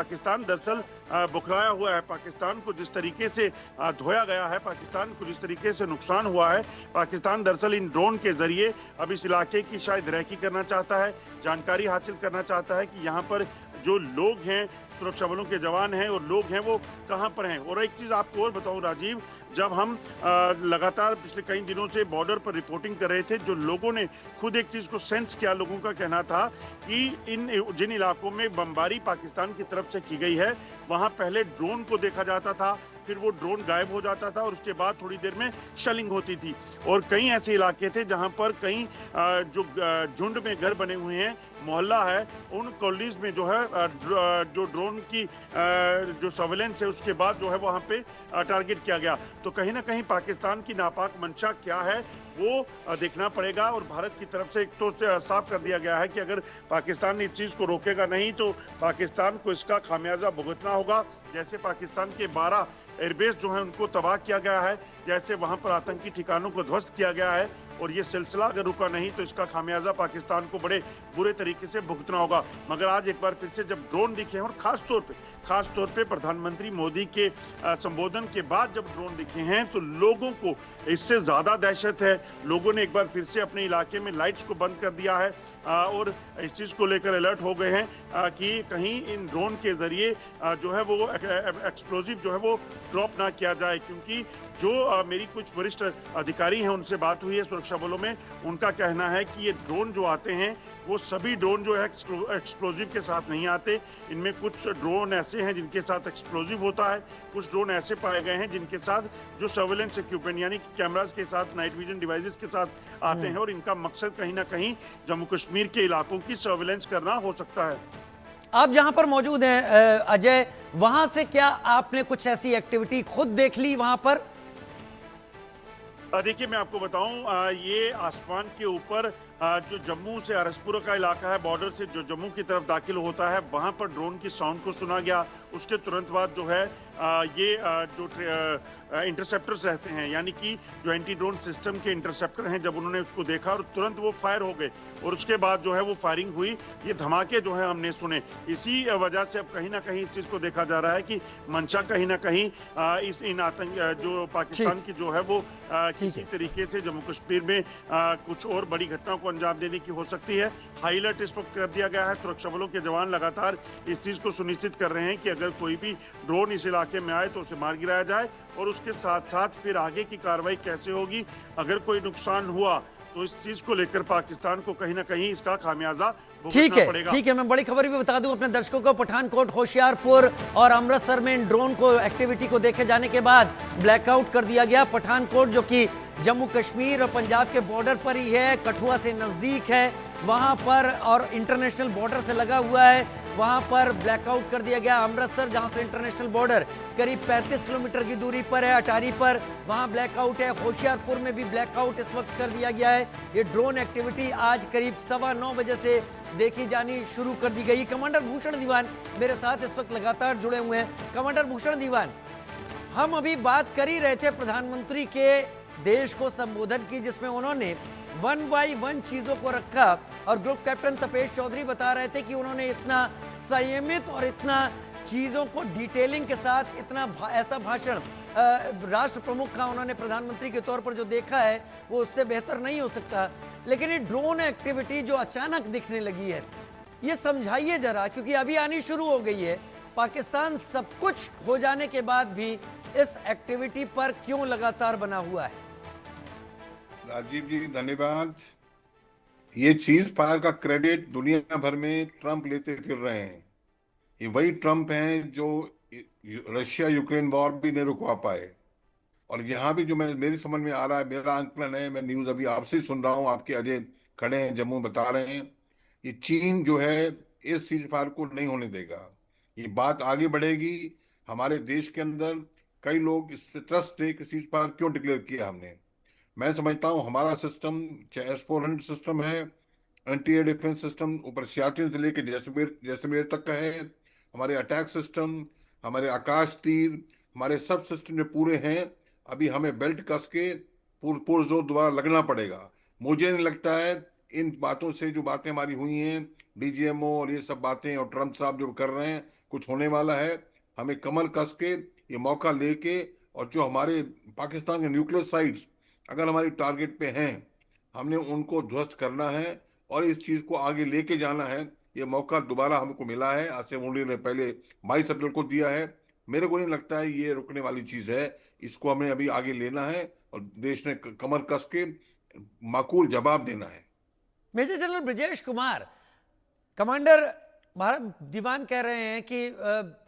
पाकिस्तान दरअसल बुखराया हुआ है। पाकिस्तान को जिस तरीके से धोया गया है, पाकिस्तान को जिस तरीके से नुकसान हुआ है, पाकिस्तान दरअसल इन ड्रोन के जरिए अब इस इलाके की शायद रैकी करना चाहता है, जानकारी हासिल करना चाहता है कि यहाँ पर जो लोग हैं, सुरक्षा बलों के जवान हैं और लोग हैं, वो कहाँ पर हैं। और एक चीज़ आपको और बताऊं राजीव, जब हम लगातार पिछले कई दिनों से बॉर्डर पर रिपोर्टिंग कर रहे थे, जो लोगों ने खुद एक चीज़ को सेंस किया, लोगों का कहना था कि जिन इलाकों में बमबारी पाकिस्तान की तरफ से की गई है, वहाँ पहले ड्रोन को देखा जाता था, फिर वो ड्रोन गायब हो जाता था और उसके बाद थोड़ी देर में शेलिंग होती थी। और कई ऐसे इलाके थे जहां पर कई जो झुंड में घर बने हुए हैं, मोहल्ला है, उन कॉलोनीज में जो है जो ड्रोन की जो सर्वेलेंस है, उसके बाद जो है वहां पे टारगेट किया गया। तो कहीं ना कहीं पाकिस्तान की नापाक मंशा क्या है वो देखना पड़ेगा। और भारत की तरफ से एक तो साफ कर दिया गया है कि अगर पाकिस्तान इस चीज को रोकेगा नहीं तो पाकिस्तान को इसका खामियाजा भुगतना होगा। जैसे पाकिस्तान के 12 एयरबेस जो है उनको तबाह किया गया है, जैसे वहां पर आतंकी ठिकानों को ध्वस्त किया गया है, और ये सिलसिला अगर रुका नहीं तो इसका खामियाजा पाकिस्तान को बड़े बुरे तरीके से भुगतना होगा। मगर आज एक बार फिर से जब ड्रोन दिखे हैं, और खास तौर पे प्रधानमंत्री मोदी के संबोधन के बाद जब ड्रोन दिखे हैं, तो लोगों को इससे ज्यादा दहशत है। लोगों ने एक बार फिर से अपने इलाके में लाइट्स को बंद कर दिया है और इस चीज को लेकर अलर्ट हो गए हैं कि कहीं इन ड्रोन के जरिए जो है वो एक्सप्लोजिव जो है वो ड्रॉप ना किया जाए। क्योंकि जो मेरी कुछ वरिष्ठ अधिकारी हैं, उनसे बात हुई है सुरक्षा बलों में, उनका कहना है कि ये ड्रोन जो आते हैं वो सभी ड्रोन जो है एक्सप्लोजिव के साथ नहीं आते। इनमें कुछ ड्रोन ऐसे हैं जिनके साथ एक्सप्लोजिव होता है, कुछ ड्रोन ऐसे पाए गए हैं जिनके साथ जो सर्वेलेंस इक्विपमेंट यानी कैमरास के साथ, नाइट विजन डिवाइसेस के साथ आते हैं, और इनका मकसद कहीं ना कहीं जम्मू कश्मीर के इलाकों की सर्वेलेंस करना हो सकता है। आप जहां पर मौजूद हैं अजय, वहां से क्या आपने कुछ ऐसी एक्टिविटी खुद देख ली वहां पर? देखिए मैं आपको बताऊं, ये आसमान के ऊपर जो जम्मू से अरसपुरा का इलाका है, बॉर्डर से जो जम्मू की तरफ दाखिल होता है, वहां पर ड्रोन की साउंड को सुना गया। उसके तुरंत बाद जो है ये जो इंटरसेप्टर्स रहते हैं, यानी कि जो एंटी ड्रोन सिस्टम के इंटरसेप्टर हैं, जब उन्होंने उसको देखा और तुरंत वो फायर हो गए, और उसके बाद जो है वो फायरिंग हुई। ये धमाके जो है हमने सुने। इसी वजह से अब कहीं ना कहीं इस चीज को देखा जा रहा है कि मंशा कहीं ना कहीं इन आतंक जो पाकिस्तान की जो है वो किसी तरीके से जम्मू कश्मीर में कुछ और बड़ी घटनाओं को अंजाम देने की हो सकती है। हाई अलर्ट इस वक्त कर दिया गया है। सुरक्षा बलों के जवान लगातार इस चीज को सुनिश्चित कर रहे हैं कि अगर कोई भी ड्रोन इस इलाके में आए तो उसे मार गिराया जाए, और उसके साथ साथ फिर आगे की कार्रवाई कैसे होगी, अगर कोई नुकसान हुआ तो इस चीज को लेकर पाकिस्तान को कहीं ना कहीं इसका खामियाजा भुगतना पड़ेगा। ठीक है, मैं बड़ी खबर भी बता दूं अपने दर्शकों को। पठानकोट, होशियारपुर और अमृतसर में इन ड्रोन को एक्टिविटी को देखे जाने के बाद ब्लैकआउट कर दिया गया। पठानकोट जो कि जम्मू कश्मीर और पंजाब के बॉर्डर पर ही है, कठुआ से नजदीक है, वहां पर और इंटरनेशनल बॉर्डर से लगा हुआ है, वहां पर ब्लैकआउट कर दिया गया। अमृतसर जहां से इंटरनेशनल बॉर्डर करीब 35 किलोमीटर की दूरी पर है, अटारी पर, वहां ब्लैकआउट है। होशियारपुर में भी ब्लैकआउट इस वक्त कर दिया गया है। ये ड्रोन एक्टिविटी आज करीब 9:15 बजे से देखी जानी शुरू कर दी गई। कमांडर भूषण दीवान मेरे साथ इस वक्त लगातार जुड़े हुए हैं। कमांडर भूषण दीवान, हम अभी बात कर ही रहे थे प्रधानमंत्री के देश को संबोधन की, जिसमें उन्होंने 1 बाय 1 चीजों को रखा, और ग्रुप कैप्टन तपेश चौधरी बता रहे थे कि उन्होंने इतना संयमित और इतना चीजों को डिटेलिंग के साथ इतना ऐसा भाषण राष्ट्र प्रमुख का उन्होंने प्रधानमंत्री के तौर पर जो देखा है वो उससे बेहतर नहीं हो सकता। लेकिन ये ड्रोन एक्टिविटी जो अचानक दिखने लगी है, ये समझाइए जरा, क्योंकि अभी आनी शुरू हो गई है। पाकिस्तान सब कुछ हो जाने के बाद भी इस एक्टिविटी पर क्यों लगातार बना हुआ है? राजीव जी धन्यवाद। ये चीज फायर का क्रेडिट दुनिया भर में ट्रंप लेते फिर रहे हैं। ये वही ट्रंप हैं जो रशिया यूक्रेन वॉर भी नहीं रुकवा पाए। और यहाँ भी जो मेरी समझ में आ रहा है, मेरा आंकलन है, मैं न्यूज अभी आपसे ही सुन रहा हूँ, आपके अजय खड़े हैं जम्मू बता रहे हैं, ये चीन जो है इस चीज फायर को नहीं होने देगा। ये बात आगे बढ़ेगी। हमारे देश के अंदर कई लोग इस पे ट्रस्ट थे कि सीज फायर क्यों डिक्लेयर किया हमने। मैं समझता हूँ हमारा सिस्टम, चाहे S-400 सिस्टम है, एंटी एयर डिफेंस सिस्टम ऊपर सियाचिन से लेकर जैसलमेर तक का है, हमारे अटैक सिस्टम, हमारे आकाश तीर, हमारे सब सिस्टम जो पूरे हैं, अभी हमें बेल्ट कस के पुरजोर दोबारा लगना पड़ेगा। मुझे नहीं लगता है इन बातों से, जो बातें हमारी हुई हैं, डीजीएमओ और ये सब बातें, और ट्रम्प साहब जो कर रहे हैं, कुछ होने वाला है। हमें कमर कस के ये मौका लेके, और जो हमारे पाकिस्तान के न्यूक्लियर साइट्स अगर हमारी टारगेट पे हैं, हमने उनको ध्वस्त करना है और इस चीज को आगे लेके जाना है। ये मौका दोबारा हमको मिला है, आसिम मुनीर ने पहले 22 अप्रैल को दिया है। मेरे को नहीं लगता है ये रुकने वाली चीज है। इसको हमें अभी आगे लेना है और देश ने कमर कस के माकूल जवाब देना है। Major general Brajesh Kumar, commander Bharat Diwan कह रहे हैं कि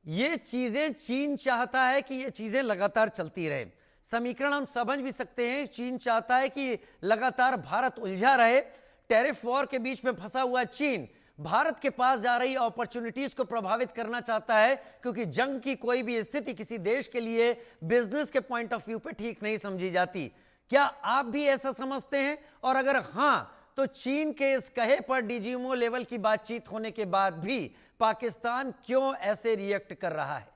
ये चीजें चीन चाहता है कि ये चीजें लगातार चलती रहे। समीकरण हम समझ भी सकते हैं, चीन चाहता है कि लगातार भारत उलझा रहे। टैरिफ वॉर के बीच में फंसा हुआ चीन भारत के पास जा रही अपॉर्चुनिटीज को प्रभावित करना चाहता है, क्योंकि जंग की कोई भी स्थिति किसी देश के लिए बिजनेस के पॉइंट ऑफ व्यू पे ठीक नहीं समझी जाती। क्या आप भी ऐसा समझते हैं? और अगर हां, तो चीन के इस कहे पर डीजीएमओ लेवल की बातचीत होने के बाद भी पाकिस्तान क्यों ऐसे रिएक्ट कर रहा है?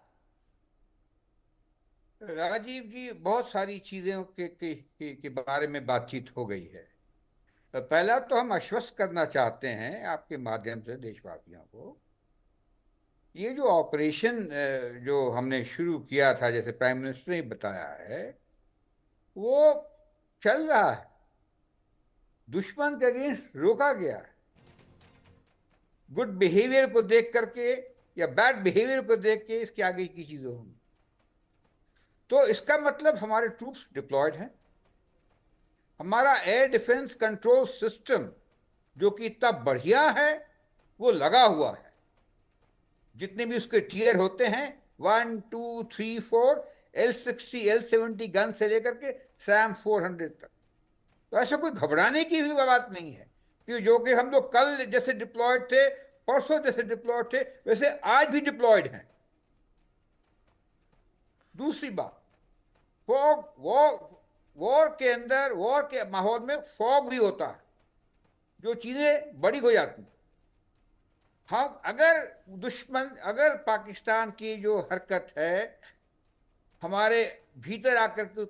राजीव जी, बहुत सारी चीजों के बारे में बातचीत हो गई है। पहला तो हम आश्वस्त करना चाहते हैं आपके माध्यम से देशवासियों को, ये जो ऑपरेशन जो हमने शुरू किया था, जैसे प्राइम मिनिस्टर ने बताया है, वो चल रहा है, दुश्मन के अगेंस्ट रोका गया है। गुड बिहेवियर को देख करके या बैड बिहेवियर को देख के इसके आगे की चीजें होंगी। तो इसका मतलब हमारे ट्रूप्स डिप्लॉयड हैं, हमारा एयर डिफेंस कंट्रोल सिस्टम जो कि इतना बढ़िया है वो लगा हुआ है। जितने भी उसके टियर होते हैं 1, 2, 3, 4, L60, L70 गन से लेकर के SAM 400 तक, तो ऐसा कोई घबराने की भी बात नहीं है कि जो कि हम लोग कल जैसे डिप्लॉयड थे, परसों जैसे डिप्लॉयड थे, वैसे आज भी डिप्लॉयड हैं। दूसरी बात, वॉर के अंदर, वॉर के माहौल में फॉग भी होता है, जो चीजें बड़ी हो जाती हैं। हम अगर पाकिस्तान की जो हरकत है हमारे भीतर आकर के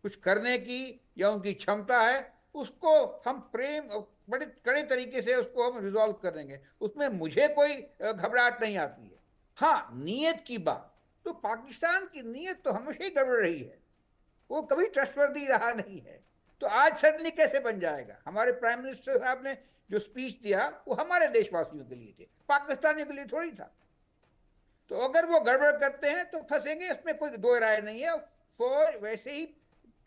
कुछ करने की या उनकी क्षमता है, उसको हम बड़े कड़े तरीके से उसको हम रिजॉल्व कर देंगे। उसमें मुझे कोई घबराहट नहीं आती है। हाँ, नीयत की बात, तो पाकिस्तान की नीयत तो हमेशा ही गड़बड़ रही है, वो कभी ट्रस्टवर्दी रहा नहीं है। तो आज सडनली कैसे बन जाएगा? हमारे प्राइम मिनिस्टर साहब ने जो स्पीच दिया वो हमारे देशवासियों के लिए थे, पाकिस्तानियों के लिए थोड़ी था। तो अगर वो गड़बड़ करते हैं तो फंसेंगे, इसमें कोई दो राय नहीं है। फौज वैसे ही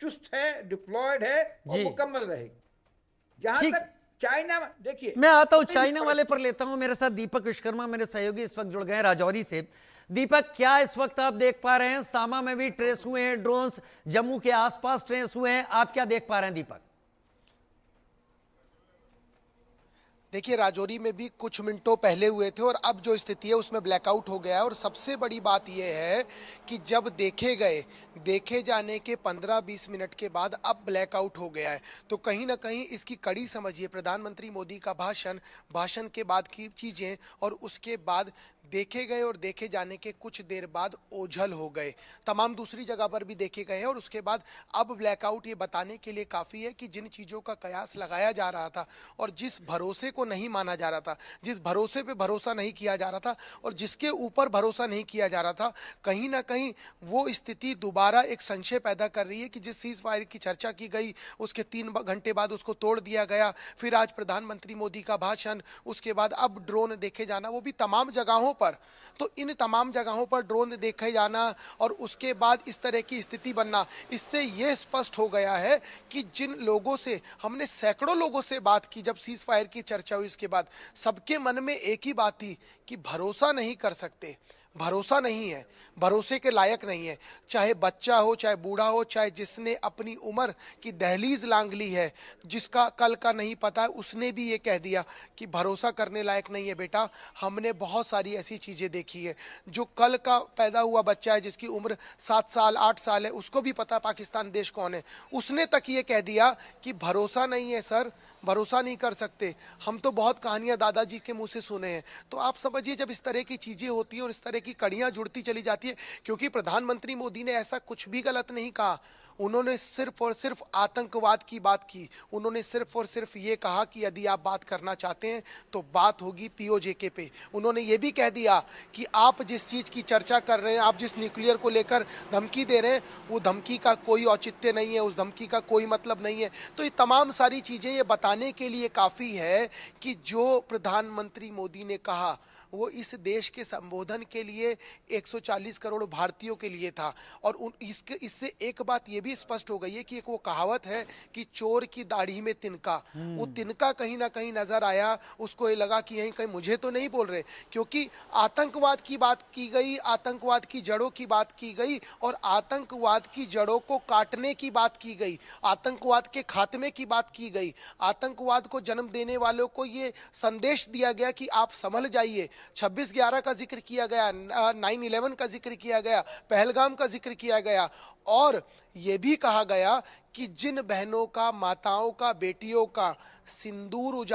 चुस्त है, डिप्लॉयड है और मुकम्मल रहेगी। जहां तक चाइना, देखिए मैं आता हूं चाइना वाले पर लेता हूं। मेरे साथ दीपक विश्वकर्मा मेरे सहयोगी इस वक्त जुड़ गए हैं राजौरी से। दीपक, क्या इस वक्त आप देख पा रहे हैं? सामा में भी ट्रेस हुए हैं ड्रोन्स, जम्मू के आसपास ट्रेस हुए हैं, आप क्या देख पा रहे हैं दीपक? देखिए, राजौरी में भी कुछ मिनटों पहले हुए थे और अब जो स्थिति है उसमें ब्लैकआउट हो गया है। और सबसे बड़ी बात यह है कि जब देखे जाने के 15-20 मिनट के बाद अब ब्लैकआउट हो गया है, तो कहीं ना कहीं इसकी कड़ी समझिए प्रधानमंत्री मोदी का भाषण के बाद की चीज़ें, और उसके बाद देखे गए और देखे जाने के कुछ देर बाद ओझल हो गए। तमाम दूसरी जगह पर भी देखे गए हैं और उसके बाद अब ब्लैकआउट ये बताने के लिए काफ़ी है कि जिन चीज़ों का कयास लगाया जा रहा था और जिस भरोसे को नहीं माना जा रहा था, जिस भरोसे पे भरोसा नहीं किया जा रहा था और जिसके ऊपर भरोसा नहीं किया जा रहा था, कहीं ना कहीं वो स्थिति दोबारा एक संशय पैदा कर रही है कि जिस सीज फायर की चर्चा की गई उसके 3 घंटे बाद उसको तोड़ दिया गया, फिर आज प्रधानमंत्री मोदी का भाषण, उसके बाद अब ड्रोन देखे जाना, वो भी तमाम जगहों पर। तो इन तमाम जगहों पर ड्रोन देखे जाना और उसके बाद इस तरह की स्थिति बनना, इससे यह स्पष्ट हो गया है कि जिन लोगों से हमने सैकड़ों लोगों से बात की जब सीज फायर की चर्चा हुई, इसके बाद सबके मन में एक ही बात थी कि भरोसा नहीं कर सकते, भरोसा नहीं है, भरोसे के लायक नहीं है। चाहे बच्चा हो, चाहे बूढ़ा हो, चाहे जिसने अपनी उम्र की दहलीज लांघ ली है, जिसका कल का नहीं पता है, उसने भी ये कह दिया कि भरोसा करने लायक नहीं है बेटा। हमने बहुत सारी ऐसी चीज़ें देखी है। जो कल का पैदा हुआ बच्चा है जिसकी उम्र 7 साल 8 साल है, उसको भी पता पाकिस्तान देश कौन है, उसने तक ये कह दिया कि भरोसा नहीं है सर, भरोसा नहीं कर सकते। हम तो बहुत कहानियां दादाजी के मुंह से सुने हैं। तो आप समझिए जब इस तरह की चीजें होती हैं और इस तरह की कड़ियां जुड़ती चली जाती है, क्योंकि प्रधानमंत्री मोदी ने ऐसा कुछ भी गलत नहीं कहा, उन्होंने सिर्फ और सिर्फ आतंकवाद की बात की। उन्होंने सिर्फ और सिर्फ ये कहा कि यदि आप बात करना चाहते हैं तो बात होगी पीओजेके पे। उन्होंने ये भी कह दिया कि आप जिस चीज़ की चर्चा कर रहे हैं, आप जिस न्यूक्लियर को लेकर धमकी दे रहे हैं, वो धमकी का कोई औचित्य नहीं है, उस धमकी का कोई मतलब नहीं है। तो ये तमाम सारी चीज़ें ये बताने के लिए काफ़ी है कि जो प्रधानमंत्री मोदी ने कहा वो इस देश के संबोधन के लिए 140 करोड़ भारतीयों के लिए था। और इससे एक बात ये भी स्पष्ट हो गई है कि एक वो कहावत है कि चोर की दाढ़ी में तिनका, वो तिनका कहीं ना कहीं नजर आया। उसको ये लगा कि यहीं कहीं मुझे तो नहीं बोल रहे, क्योंकि आतंकवाद की बात की गई, आतंकवाद की जड़ों की बात की गई और आतंकवाद की जड़ों को काटने की बात की गई, आतंकवाद के खात्मे की बात की गई, आतंकवाद को जन्म देने वालों को ये संदेश दिया गया कि आप संभल जाइए। 26/11 का जिक्र किया गया, 9/11 का जिक्र किया गया, पहलगाम का जिक्र किया गया और ये भी कहा गया कि जिन बहनों का, माताओं का, बेटियों का सिंदूर उजाड़